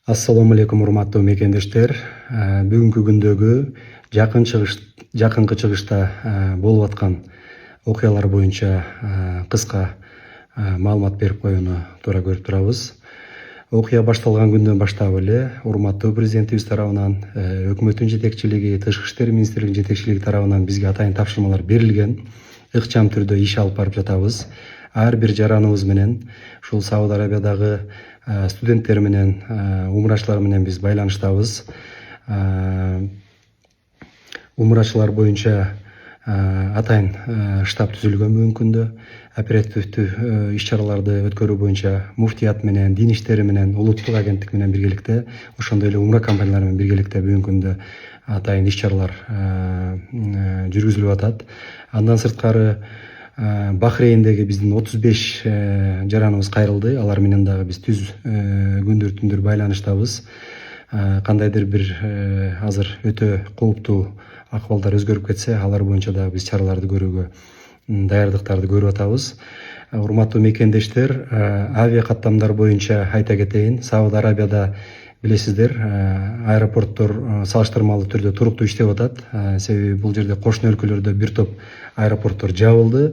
Assalamu алейкум, урматтуу мекендештер. Бүгүнкү күндөгү жакынкы чыгышта болуп аткан окуялар боюнча кыска маалымат берип коюуну туура көрүп турабыз. Окуя башталган күндөн баштап эле урматтуу президентибиз тарабынан, өкмөттүн жетекчилиги, Тышкы иштер министрлигинин жетекчилиги тарабынан бизге атайын тапшырмалар берилген. Ыкчам түрдө иш алып барып жатабыз. Ар бир жараныбыз менен ушул Сауд Арабиядагы студенттер менен, умрачылар менен биз байланыштабыз. Умрачылар боюнча атайын штаб түзүлгөн бүгүнкү күндө. Оперативдүү иш чараларды өткөрүү боюнча муфтият менен, дин иштери менен, улуттук агенттик менен биргеликте, ошондой эле умра компаниялары менен биргеликте бүгүнкү күндө атайын иш чаралар жүргүзүлүп атат. Андан сырткары Бахрейндеги биздин 35 жараныбыз кайрылды. Алар менен дагы биз түз күндөр түндөр байланыштабыз. Кандайдыр бир азыр өтө кооптуу акыбалдар өзгөрүп кетсе, алар боюнча дагы биз чараларды көрүүгө даярдыктарды көрүп атабыз. Урматтуу мекендештер, авиа каттамдар боюнча айта кетейин. Сауд Арабияда билесиздер, аэропорттор салыштырмалуу түрдө туруктуу иштеп атат. Себеби бул жерде кошуна өлкөлөрдө бир топ аэропорттор жабылды.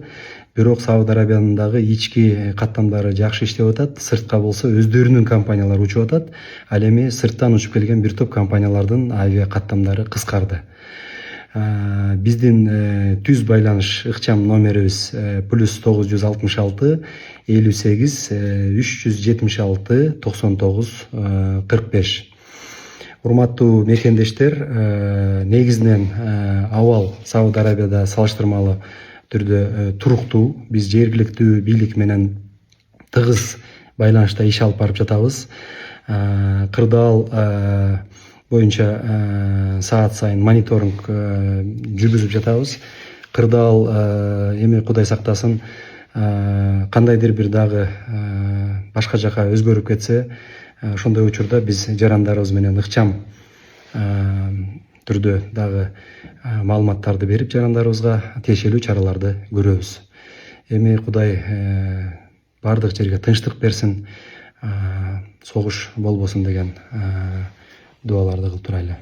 Бирок Сауд Арабиянын дагы ички каттамдары жакшы иштеп атат. Сыртка болсо өздөрүнүн компаниялары учуп атат. Ал эми сырттан учуп келген бир топ компаниялардын авиа каттамдары кыскарды. Биздин түз байланыш ыкчам номерибиз +966 58 376 99 45. Урматтуу мекендештер, негизинен абал Сауд Арабияда салыштырмалуу түрдө туруктуу. Биз жергиликтүү бийлик менен тыгыз байланышта иш алып барып жатабыз. Кырдаал боюнча саат сайын мониторинг жүргүзүп жатабыз. Кырдаал эми Кудай сактасын, кандайдыр бир дагы башка жака өзгөрүп кетсе, ошондой учурда биз жарандарыбыз менен ыкчам түрдө дагы маалыматтарды берип, жарандарыбызга тиешелүү чараларды көрөбүз. Эми Кудай бардык жерге тынчтык берсин, согуш болбосун деген дуаларды кылып турайлы.